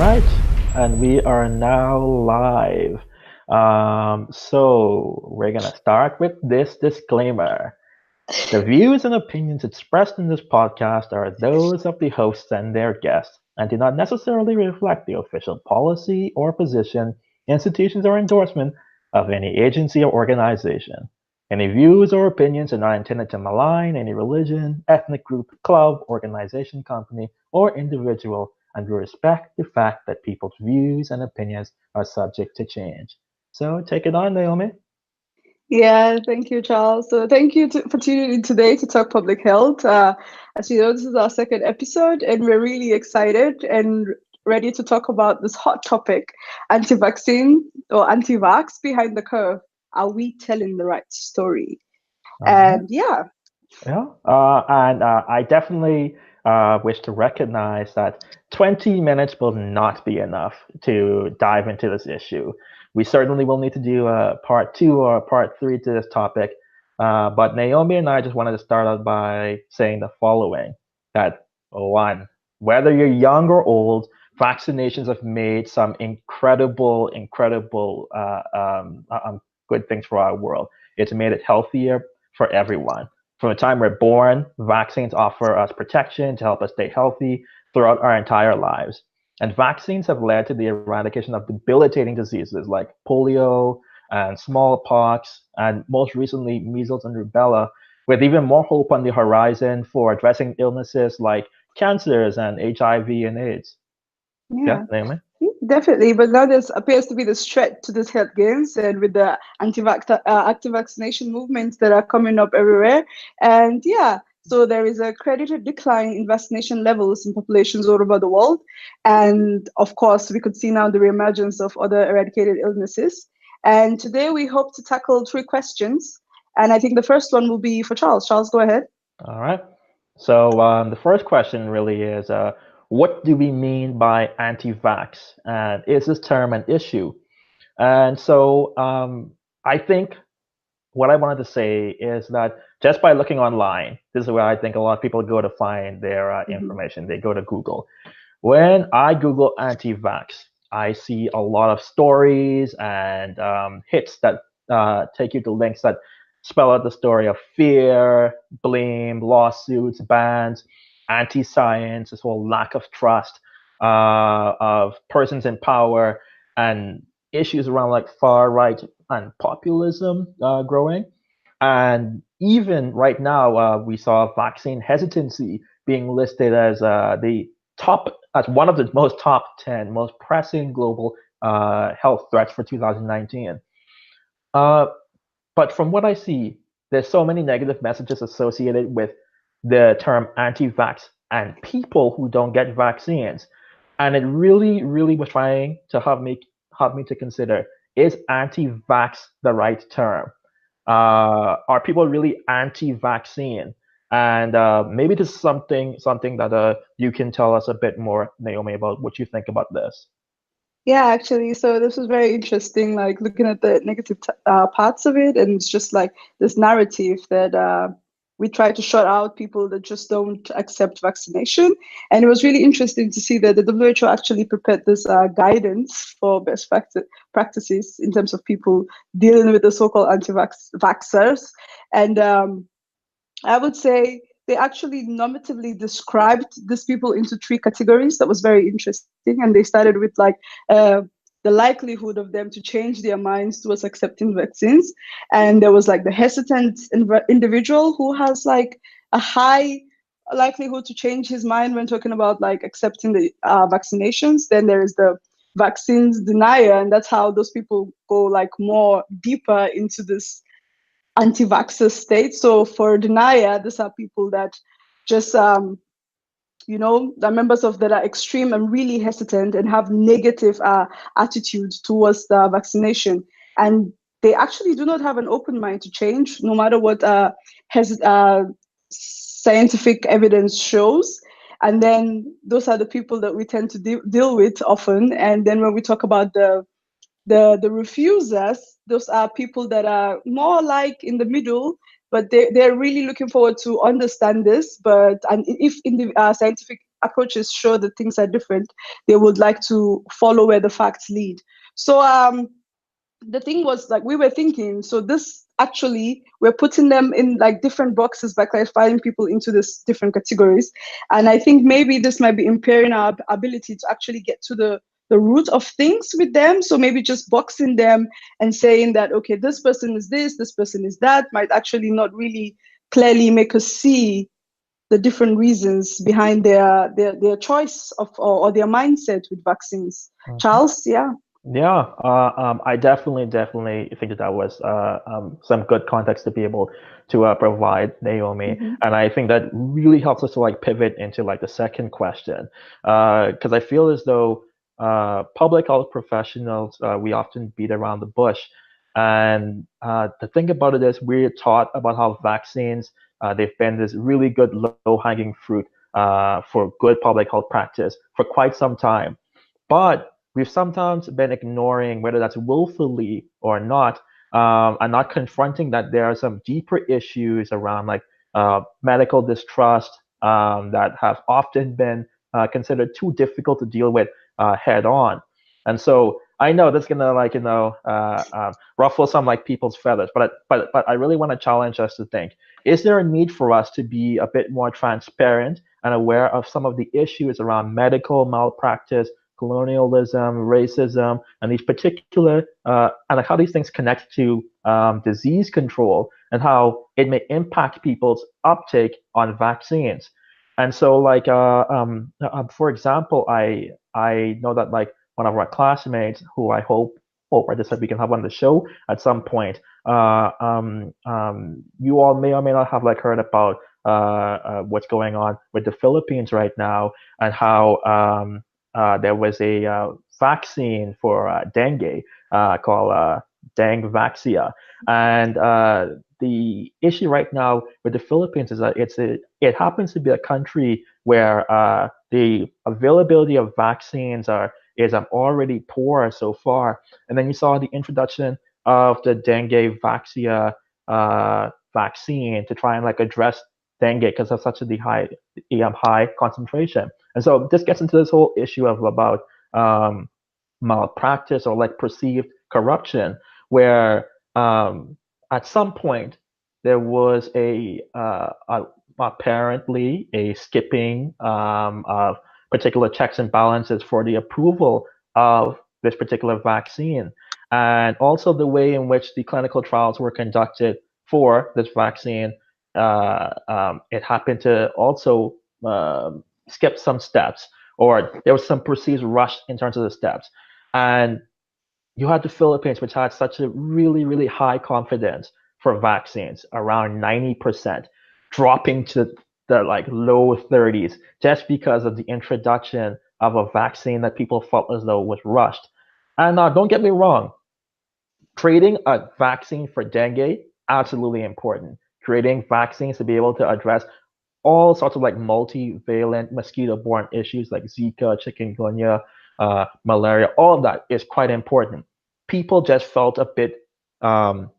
right, and we are now live. So we're gonna start with this disclaimer. The views and opinions expressed in this podcast are those of the hosts and their guests, and do not necessarily reflect the official policy or position, institutions, or endorsement of any agency or organization. Any views or opinions are not intended to malign any religion, ethnic group, club, organization, company, or individual, and we respect the fact that people's views and opinions are subject to change. So take it on, Naomi. Yeah, thank you, Charles. So thank you for tuning in today to talk public health. As you know, this is our second episode, and we're really excited and ready to talk about this hot topic, anti-vaccine or anti-vax behind the curve. Are we telling the right story? All right. And yeah, Yeah, and I definitely wish to recognize that 20 minutes will not be enough to dive into this issue. We certainly will need to do a part two or a part three to this topic. But Naomi and I just wanted to start out by saying the following: that one, whether you're young or old, vaccinations have made some incredible good things for our world. It's made it healthier for everyone. From the time we're born, vaccines offer us protection to help us stay healthy throughout our entire lives. And vaccines have led to the eradication of debilitating diseases like polio and smallpox, and most recently, measles and rubella, with even more hope on the horizon for addressing illnesses like cancers and HIV and AIDS. Yeah, yeah. Naomi? Definitely, but now there appears to be this threat to this health gains, and with the active vaccination movements that are coming up everywhere, and yeah, so there is a credited decline in vaccination levels in populations all over the world, and of course, we could see now the reemergence of other eradicated illnesses. And today we hope to tackle three questions, and I think the first one will be for Charles. Charles, go ahead. All right. So the first question really is, what do we mean by anti-vax, and is this term an issue? And so I think what I wanted to say is that just by looking online, this is where I think a lot of people go to find their Mhm. information. They go to Google. When I Google anti-vax, I see a lot of stories and hits that take you to links that spell out the story of fear, blame, lawsuits, bans, anti-science, this whole lack of trust of persons in power, and issues around like far right and populism growing. And even right now, we saw vaccine hesitancy being listed as the top as one of the most top 10 most pressing global health threats for 2019. Uh, but from what I see, there's so many negative messages associated with the term anti-vax and people who don't get vaccines. And it really was trying to help me to consider, is anti-vax the right term? Are people really anti-vaccine? And maybe this is something that you can tell us a bit more, Naomi, about what you think about this. Yeah, actually, so this was very interesting, like looking at the negative parts of it, and it's just like this narrative that we try to shut out people that just don't accept vaccination. And it was really interesting to see that the WHO actually prepared this guidance for practices in terms of people dealing with the so-called anti-vaxxers. And I would say they actually normatively described these people into three categories. That was very interesting. And they started with like the likelihood of them to change their minds towards accepting vaccines. And there was like the hesitant individual who has like a high likelihood to change his mind when talking about like accepting the vaccinations. Then there is the vaccines denier, and that's how those people go like more deeper into this anti-vaxxer state. So for denier, these are people that just the members of that are extreme and really hesitant and have negative attitudes towards the vaccination, and they actually do not have an open mind to change, no matter what scientific evidence shows. And then those are the people that we tend to deal with often. And then when we talk about the refusers, those are people that are more like in the middle, but they're really looking forward to understand this. But and if in the scientific approaches show that things are different, they would like to follow where the facts lead. So the thing was, like, we were thinking, so this actually, we're putting them in like different boxes by classifying people into this different categories. And I think maybe this might be impairing our ability to actually get to the root of things with them. So maybe just boxing them and saying that, okay, this person is this person is that, might actually not really clearly make us see the different reasons behind their choice of, or their mindset with vaccines. Charles, yeah. Yeah, I definitely think that that was some good context to be able to provide, Naomi, Mm-hmm. and I think that really helps us to like pivot into like the second question, because I feel as though public health professionals, we often beat around the bush, and the thing about it is we're taught about how vaccines, they've been this really good low-hanging fruit for good public health practice for quite some time. But we've sometimes been ignoring, whether that's willfully or not, and not confronting that there are some deeper issues around like medical distrust that have often been considered too difficult to deal with head on. And so I know that's gonna like ruffle some like people's feathers, but I really want to challenge us to think: is there a need for us to be a bit more transparent and aware of some of the issues around medical malpractice, colonialism, racism, and these particular and like how these things connect to disease control and how it may impact people's uptake on vaccines. And so, like for example, I know that like one of our classmates, who I hope I just said we can have on the show at some point. You all may or may not have like heard about what's going on with the Philippines right now and how there was a vaccine for dengue called Vaxia, and the issue right now with the Philippines is that it happens to be a country where the availability of vaccines is already poor so far, and then you saw the introduction of the dengue Vaxia vaccine to try and like address dengue because of such a high concentration. And so this gets into this whole issue of about malpractice or like perceived corruption, where at some point there was apparently a skipping of particular checks and balances for the approval of this particular vaccine, and also the way in which the clinical trials were conducted for this vaccine. It happened to also skip some steps, or there was some perceived rush in terms of the steps. And you had the Philippines, which had such a really high confidence for vaccines, around 90%, dropping to the like low 30s just because of the introduction of a vaccine that people felt as though was rushed. And don't get me wrong, creating a vaccine for dengue, absolutely important. Creating vaccines to be able to address all sorts of like multivalent mosquito-borne issues like Zika, chikungunya, malaria, all of that is quite important. People just felt a bit um,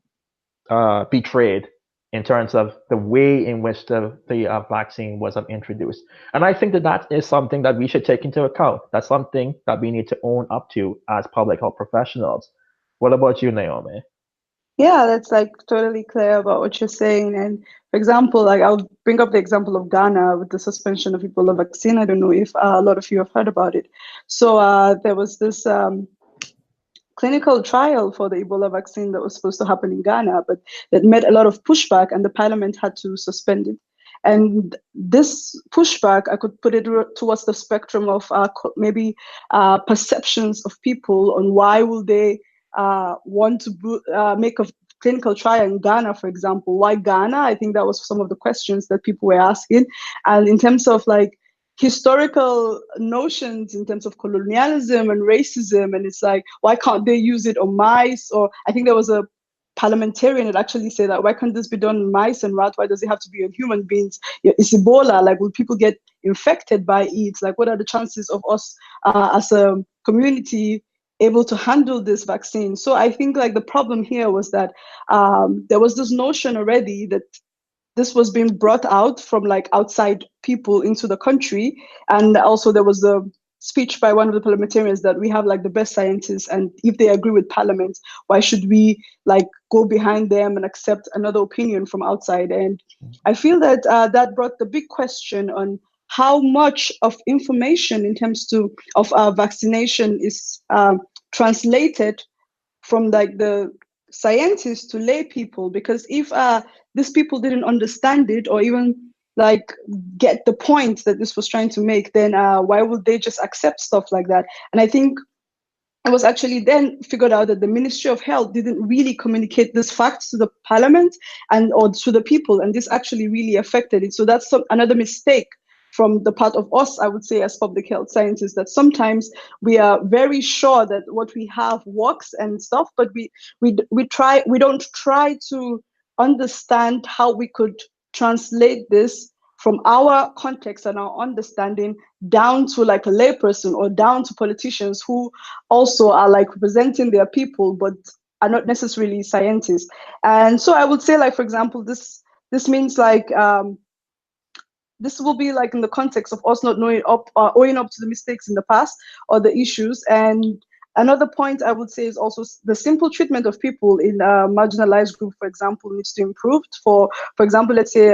betrayed in terms of the way in which the vaccine was introduced. And I think that that is something that we should take into account. That's something that we need to own up to as public health professionals. What about you, Naomi? Yeah, that's like totally clear about what you're saying. And for example, like I'll bring up the example of Ghana with the suspension of Ebola vaccine. I don't know if a lot of you have heard about it. So there was this clinical trial for the Ebola vaccine that was supposed to happen in Ghana, but that met a lot of pushback, and the parliament had to suspend it. And this pushback, I could put it towards the spectrum of maybe perceptions of people on why will they want to make a clinical trial in Ghana, for example. Why Ghana? I think that was some of the questions that people were asking. And in terms of like historical notions in terms of colonialism and racism, and it's like, why can't they use it on mice? Or I think there was a parliamentarian that actually said that, why can't this be done on mice and rats? Why does it have to be on human beings? It's Ebola. Like, will people get infected by it? Like, what are the chances of us as a community able to handle this vaccine? So I think like the problem here was that there was this notion already that this was being brought out from like outside people into the country. And also there was the speech by one of the parliamentarians that we have like the best scientists, and if they agree with parliament, why should we like go behind them and accept another opinion from outside? And I feel that that brought the big question on how much of information in terms of vaccination is translated from like the scientists to lay people. Because if these people didn't understand it or even like get the point that this was trying to make, then why would they just accept stuff like that? And I think it was actually then figured out that the Ministry of Health didn't really communicate this fact to the parliament and or to the people, and this actually really affected it. So that's another mistake from the part of us, I would say, as public health scientists, that sometimes we are very sure that what we have works and stuff, but we don't try to understand how we could translate this from our context and our understanding down to like a layperson or down to politicians who also are like representing their people but are not necessarily scientists. And so I would say, like, for example, this means like this will be like in the context of us not owing up to the mistakes in the past or the issues. And another point I would say is also the simple treatment of people in a marginalized group, for example, needs to improve. For example, let's say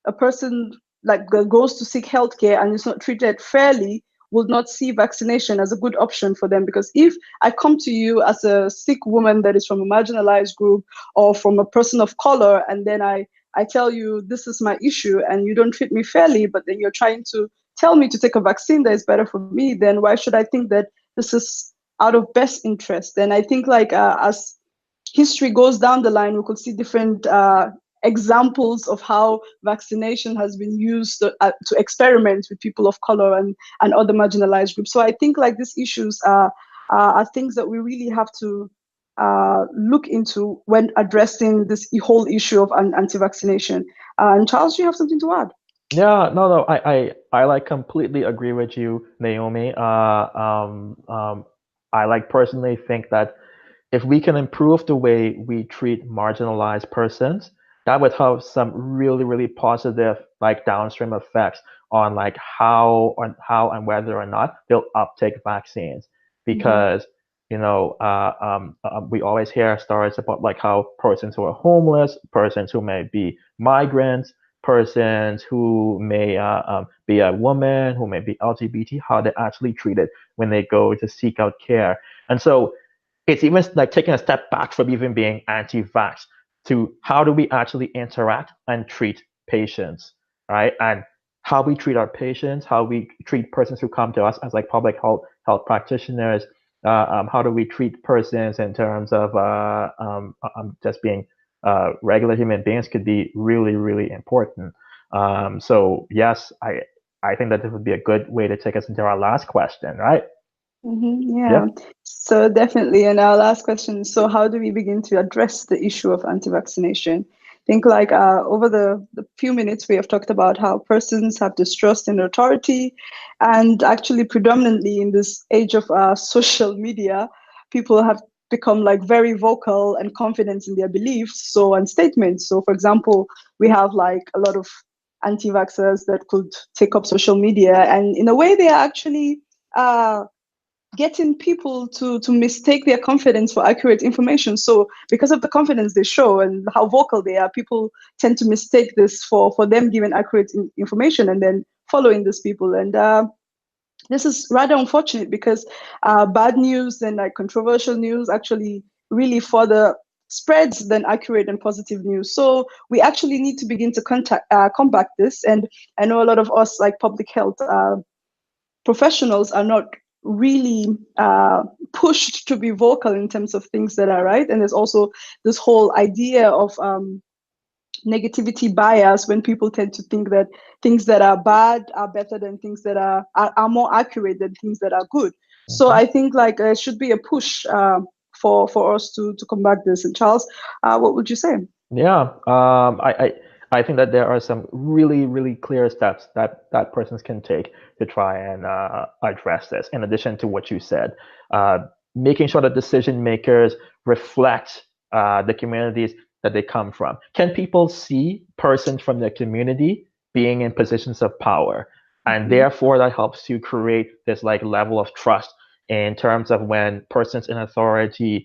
a person like goes to seek healthcare and is not treated fairly, will not see vaccination as a good option for them. Because if I come to you as a sick woman that is from a marginalized group or from a person of color, and then I tell you this is my issue and you don't treat me fairly, but then you're trying to tell me to take a vaccine that is better for me, then why should I think that this is out of best interest? And I think like as history goes down the line, we could see different examples of how vaccination has been used to experiment with people of color and other marginalized groups. So I think like these issues are things that we really have to look into when addressing this whole issue of anti-vaccination. And Charles, do you have something to add? Yeah, no, I like completely agree with you, Naomi. I like personally think that if we can improve the way we treat marginalized persons, that would have some really, really positive like downstream effects on like how and whether or not they'll uptake vaccines. Mm-hmm. Because we always hear stories about like how persons who are homeless, persons who may be migrants, persons who may be a woman, who may be LGBT, how they're actually treated when they go to seek out care. And so it's even like taking a step back from even being anti-vax to how do we actually interact and treat patients, right? And how we treat our patients, how we treat persons who come to us as like public health practitioners. How do we treat persons in terms of just being regular human beings could be really, really important. So yes, I think that this would be a good way to take us into our last question, right? Mm-hmm, yeah, Yep. so definitely. And our last question, so how do we begin to address the issue of anti-vaccination? I think like over the few minutes we have talked about how persons have distrust in authority, and actually predominantly in this age of social media, people have become like very vocal and confident in their beliefs, so and statements. So for example, we have like a lot of anti-vaxxers that could take up social media, and in a way they are actually getting people to mistake their confidence for accurate information. So because of the confidence they show and how vocal they are, people tend to mistake this for them giving accurate information and then following these people. And this is rather unfortunate because bad news and like controversial news actually really further spreads than accurate and positive news. So we actually need to begin to combat this. And I know a lot of us like public health professionals are not really pushed to be vocal in terms of things that are right. And there's also this whole idea of negativity bias when people tend to think that things that are bad are better than things that are more accurate than things that are good. So Mhm. I think like there should be a push for us to combat this. And Charles, what would you say? Yeah, I think that there are some really, really clear steps that persons can take to try and address this. In addition to what you said, uh, making sure that decision makers reflect the communities that they come from? Can people see persons from their community being in positions of power? And therefore, that helps to create this like level of trust in terms of when persons in authority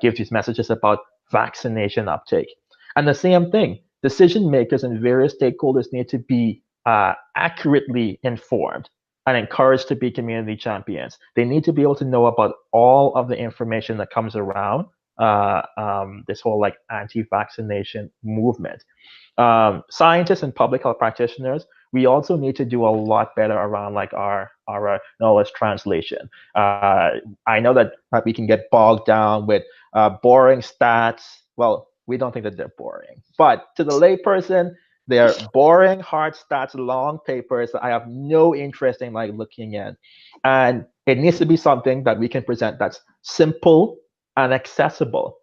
give these messages about vaccination uptake. And the same thing, decision makers and various stakeholders need to be accurately informed and encouraged to be community champions. They need to be able to know about all of the information that comes around this whole like anti-vaccination movement. Scientists and public health practitioners, we also need to do a lot better around like our knowledge translation. I know that we can get bogged down with boring stats. Well, we don't think that they're boring, but to the layperson, they're boring, hard stats, long papers that I have no interest in like looking at. And it needs to be something that we can present that's simple and accessible.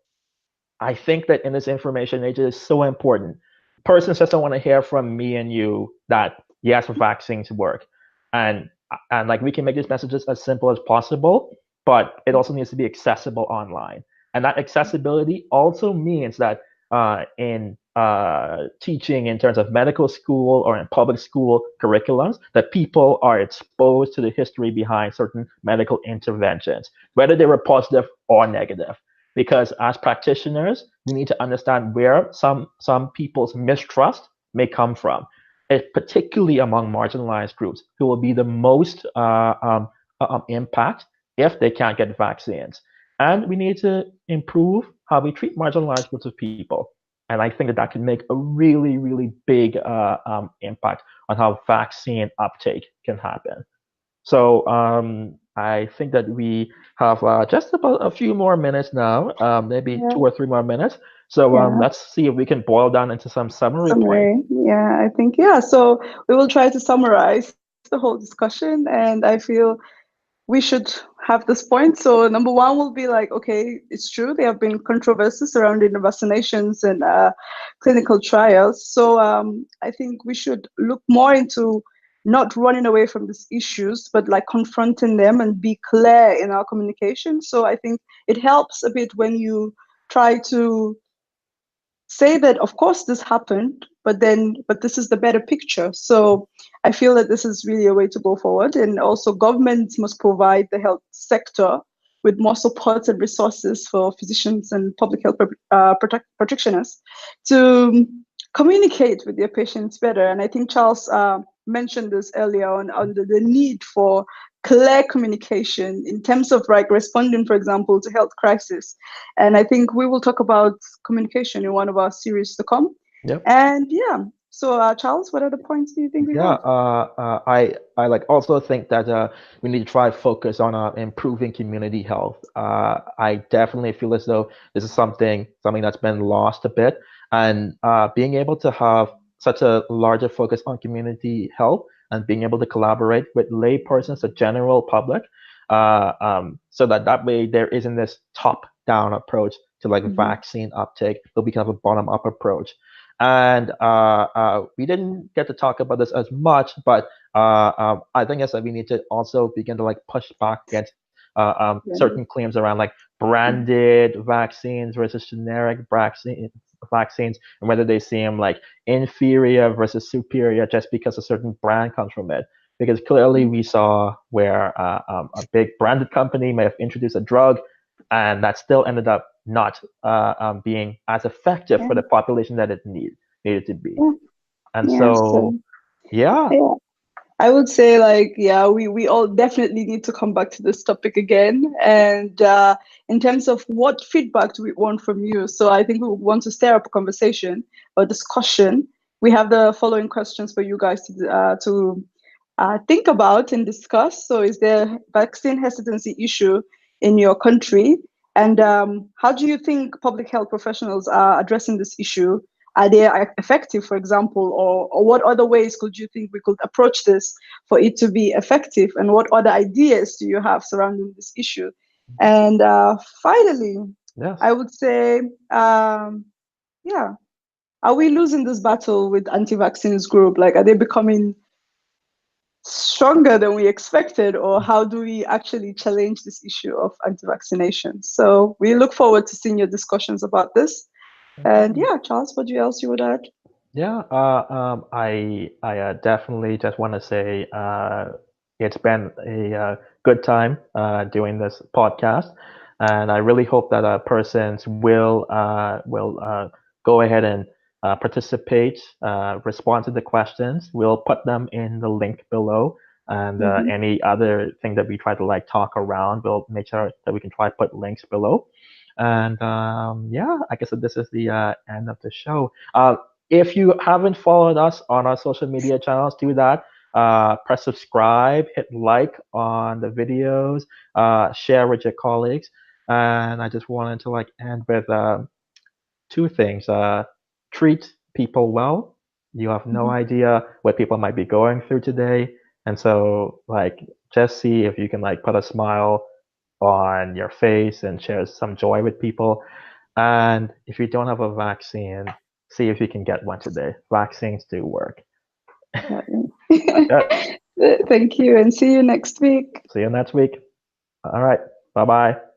I think that in this information age, it is so important. Persons just don't want to hear from me and you that yes, vaccines work, and and like we can make these messages as simple as possible, but it also needs to be accessible online. And that accessibility also means that in teaching in terms of medical school or in public school curriculums, that people are exposed to the history behind certain medical interventions, whether they were positive or negative, because as practitioners, we need to understand where some people's mistrust may come from, particularly among marginalized groups who will be the most impact if they can't get vaccines. And we need to improve how we treat marginalized groups of people. And I think that that can make a really, really big impact on how vaccine uptake can happen. So I think that we have just about a few more minutes now, maybe Yeah. 2 or 3 more minutes. So let's see if we can boil down into some summary points. Yeah, I think, so we will try to summarize the whole discussion, and I feel we should have this point. So number one will be like, okay, it's true, there have been controversies surrounding the vaccinations and clinical trials. So I think we should look more into not running away from these issues, but like confronting them and be clear in our communication. So I think it helps a bit when you try to say that of course this happened, but this is the better picture. So I feel that this is really a way to go forward. And also governments must provide the health sector with more support and resources for physicians and public health practitioners to communicate with their patients better. And I think Charles mentioned this earlier on the need for clear communication in terms of like responding, for example, to health crisis. And I think we will talk about communication in one of our series to come. Yep. And so Charles, what other points do you think we have? I like also think that we need to try to focus on improving community health. I definitely feel as though this is something that's been lost a bit, and being able to have such a larger focus on community health and being able to collaborate with laypersons, the general public, so that way there isn't this top-down approach to like vaccine uptake, but we can have a bottom-up approach. And we didn't get to talk about this as much, but I think that we need to also begin to like push back against certain claims around like branded vaccines versus generic vaccines, and whether they seem like inferior versus superior just because a certain brand comes from it. Because clearly we saw where a big branded company may have introduced a drug, and that still ended up not being as effective for the population that it needed to be. And so I would say like, we all definitely need to come back to this topic again. And in terms of what feedback do we want from you? So I think we want to stir up a conversation or discussion. We have the following questions for you guys to think about and discuss. So is there vaccine hesitancy issue in your country? And how do you think public health professionals are addressing this issue? Are they effective, for example, or what other ways could you think we could approach this for it to be effective? And what other ideas do you have surrounding this issue? And finally, I would say, are we losing this battle with anti-vaccines group? Like, are they becoming stronger than we expected, or how do we actually challenge this issue of anti-vaccination? So we look forward to seeing your discussions about this. And yeah, Charles, what else you would add? Yeah, I definitely just want to say it's been a good time doing this podcast, and I really hope that persons will go ahead and participate, respond to the questions. We'll put them in the link below, and Mm-hmm. any other thing that we try to like talk around, we'll make sure that we can try to put links below. And yeah, I guess that this is the end of the show. If you haven't followed us on our social media channels, do that. Press subscribe, hit like on the videos, share with your colleagues. And I just wanted to like end with two things. Treat people well. You have no Mm-hmm. idea what people might be going through today. And so like just see if you can like put a smile on your face and share some joy with people. And if you don't have a vaccine, see if you can get one today. Vaccines do work. Okay. Thank you, and see you next week. See you next week. All right. Bye bye.